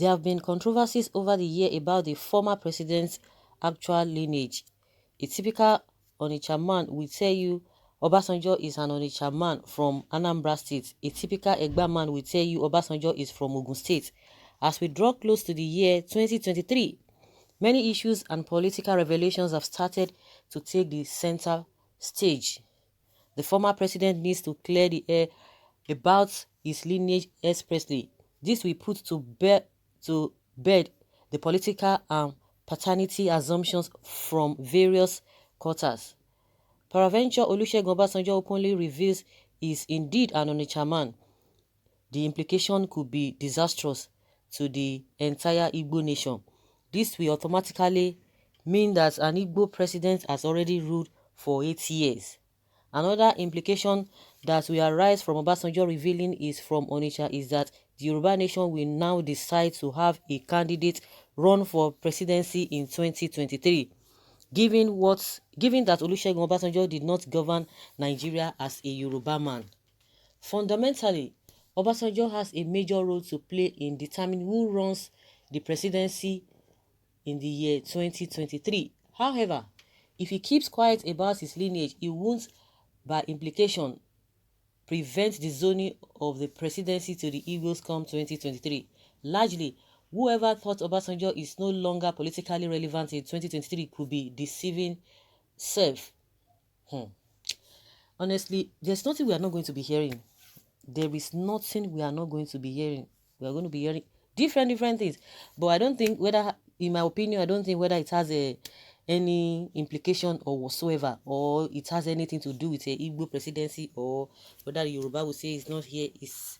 There have been controversies over the year about the former president's actual lineage. A typical Onitsha man will tell you Obasanjo is an Onitsha man from Anambra State. A typical Egba man will tell you Obasanjo is from Ogun State. As we draw close to the year 2023, many issues and political revelations have started to take the center stage. The former president needs to clear the air about his lineage expressly. This will put to bed the political and paternity assumptions from various quarters. Peradventure, Olusegun Obasanjo openly reveals he is indeed an Onitsha man. The implication could be disastrous to the entire Igbo nation. This will automatically mean that an Igbo president has already ruled for 8 years. Another implication that will arise from Obasanjo revealing is from Onitsha is that the Yoruba nation will now decide to have a candidate run for presidency in 2023, given that Olusegun Obasanjo did not govern Nigeria as a Yoruba man. Fundamentally, Obasanjo has a major role to play in determining who runs the presidency in the year 2023. However, if he keeps quiet about his lineage, he won't, by implication, prevent the zoning of the presidency to the Igbos come 2023. Largely, whoever thought Obasanjo is no longer politically relevant in 2023 could be deceiving self. Honestly, there's nothing we are not going to be hearing. There is nothing we are not going to be hearing. We are going to be hearing different things. But I don't think whether, in my opinion, I don't think whether it has any implication or whatsoever, or it has anything to do with a Igbo presidency, or whether the Yoruba will say it's not here,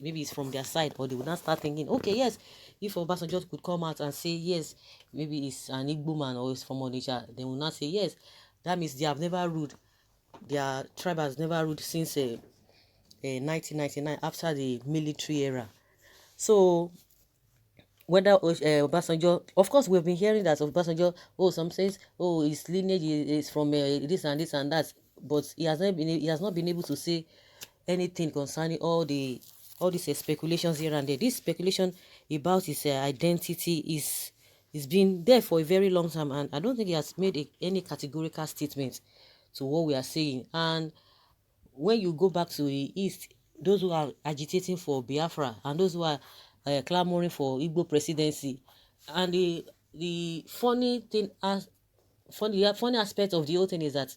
maybe it's from their side, or they will not start thinking, okay, yes, if Obasanjo could come out and say, yes, maybe it's an Igbo man or it's from Onitsha, they will not say, yes, that means they have never ruled, their tribe has never ruled since 1999, after the military era. So whether Obasanjo, of course, we've been hearing that of Obasanjo, some says, his lineage is from this and this and that, but he has not been able to say anything concerning all these speculations here and there. This speculation about his identity is been there for a very long time, and I don't think he has made any categorical statement to what we are saying. And when you go back to the east, those who are agitating for Biafra and those who are clamoring for Igbo presidency, and the funny aspect of the whole thing is that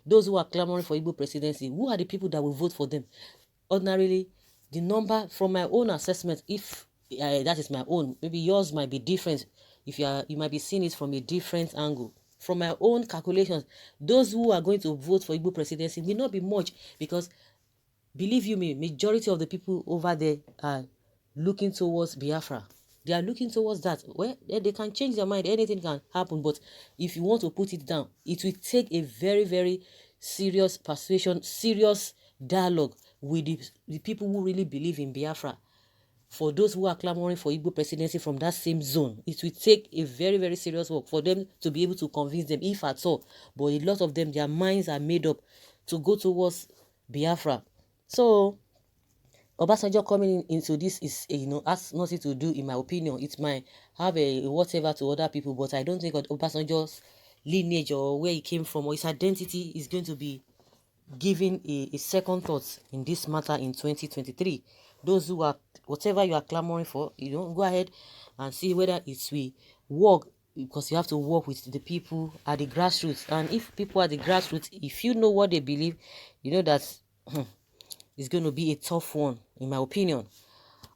those who are clamoring for Igbo presidency, who are the people that will vote for them? Ordinarily, the number, from my own assessment, if that is my own, maybe yours might be different. If you might be seeing it from a different angle. From my own calculations, those who are going to vote for Igbo presidency may not be much, because believe you me, majority of the people over there are looking towards Biafra. They are looking towards that. Well, they can change their mind. Anything can happen. But if you want to put it down, it will take a very, very serious persuasion, serious dialogue with the people who really believe in Biafra. For those who are clamoring for Igbo presidency from that same zone, it will take a very, very serious work for them to be able to convince them, if at all. But a lot of them, their minds are made up to go towards Biafra. So Obasanjo coming into this is, has nothing to do, in my opinion. It might have a whatever to other people, but I don't think Obasanjo's lineage or where he came from or his identity is going to be given a second thought in this matter in 2023. Those who are, whatever you are clamoring for, go ahead and see whether it will work, because you have to work with the people at the grassroots. And if people at the grassroots, if you know what they believe, you know that it's going to be a tough one, in my opinion.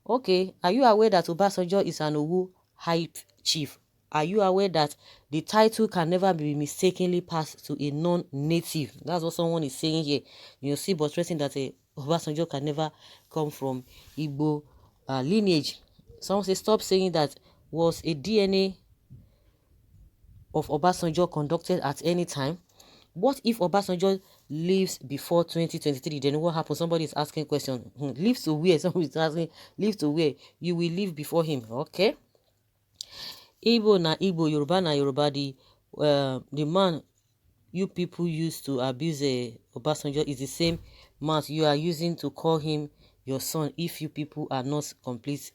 Okay, are you aware that Obasanjo is an Owu hype chief? Are you aware that the title can never be mistakenly passed to a non-native? That's what someone is saying here. You see, but stressing that Obasanjo can never come from Igbo lineage. Someone says, stop saying that. Was a DNA of Obasanjo conducted at any time? What if Obasanjo lives before 2023? Then what happens? Somebody is asking a question. Lives to where? Somebody is asking, live to where? You will live before him. Okay. Igbo na Igbo, Yoruba na Yoruba. The man you people used to abuse Obasanjo is the same man you are using to call him your son if you people are not complete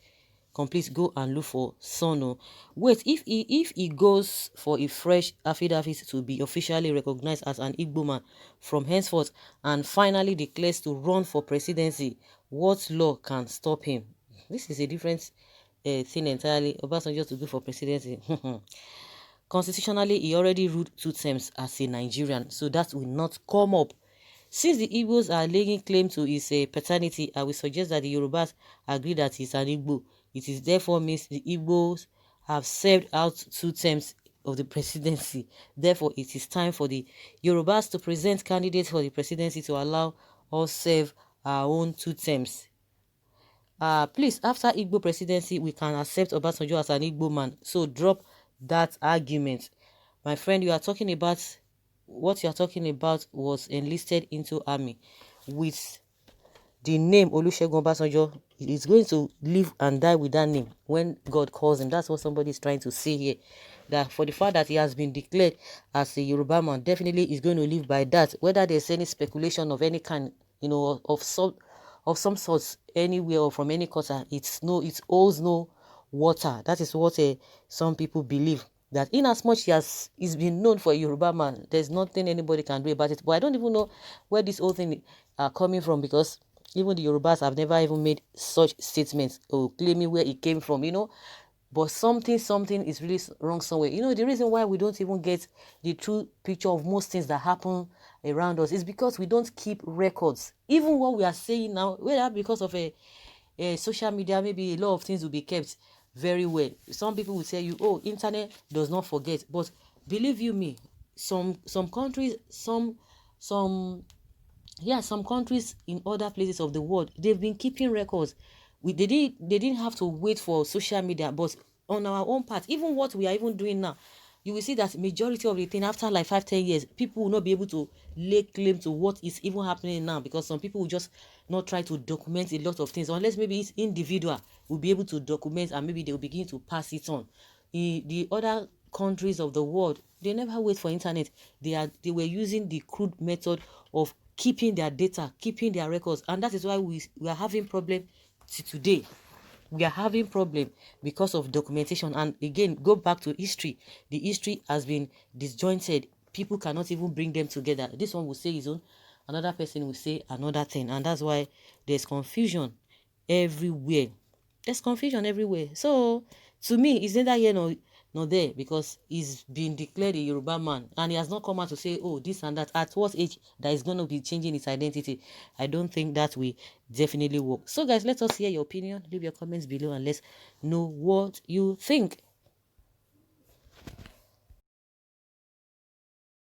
complete, go and look for son. Oh. Wait, if he goes for a fresh affidavit to be officially recognized as an Igbo man from henceforth and finally declares to run for presidency, what law can stop him? This is a different thing entirely. Obasanjo to go for presidency. Constitutionally, he already ruled 2 terms as a Nigerian, so that will not come up. Since the Igbos are laying claim to his paternity, I will suggest that the Yorubas agree that he's an Igbo. It is therefore means the Igbos have served out 2 terms of the presidency. Therefore, it is time for the Yorubas to present candidates for the presidency to allow us serve our own 2 terms. Please, after Igbo presidency, we can accept Obasanjo as an Igbo man. So drop that argument. My friend, you are talking about, what you are talking about was enlisted into army with the name Olusegun Obasanjo. He is going to live and die with that name when God calls him. That's what somebody is trying to say here. That for the fact that he has been declared as a Yoruba man, definitely is going to live by that. Whether there's any speculation of any kind, of some sorts anywhere or from any quarter, it holds no water. That is what some people believe. That in as much as he's been known for a Yoruba man, there's nothing anybody can do about it. But I don't even know where this whole thing are coming from, because even the Yorubas have never even made such statements or claiming where it came from, But something is really wrong somewhere. The reason why we don't even get the true picture of most things that happen around us is because we don't keep records. Even what we are saying now, whether because of a social media, maybe a lot of things will be kept very well. Some people will tell you, oh, internet does not forget. But believe you me, some countries, some countries in other places of the world, they've been keeping records. They didn't have to wait for social media, but on our own part, even what we are even doing now, you will see that majority of the thing, after like 5-10 years, people will not be able to lay claim to what is even happening now, because some people will just not try to document a lot of things, unless maybe it's individual will be able to document, and maybe they will begin to pass it on. In the other countries of the world, they never wait for internet. They were using the crude method of keeping their data, keeping their records, and that is why we are having problem today. We are having problem because of documentation. And again, go back to history. The history has been disjointed. People cannot even bring them together. This one will say his own, another person will say another thing, and that's why there's confusion everywhere. There's confusion everywhere. So to me, it's neither here nor there, because he's been declared a Yoruba man and he has not come out to say, oh, this and that. At what age that is going to be changing his identity? I don't think that will definitely work. So guys, let us hear your opinion. Leave your comments below and let's know what you think.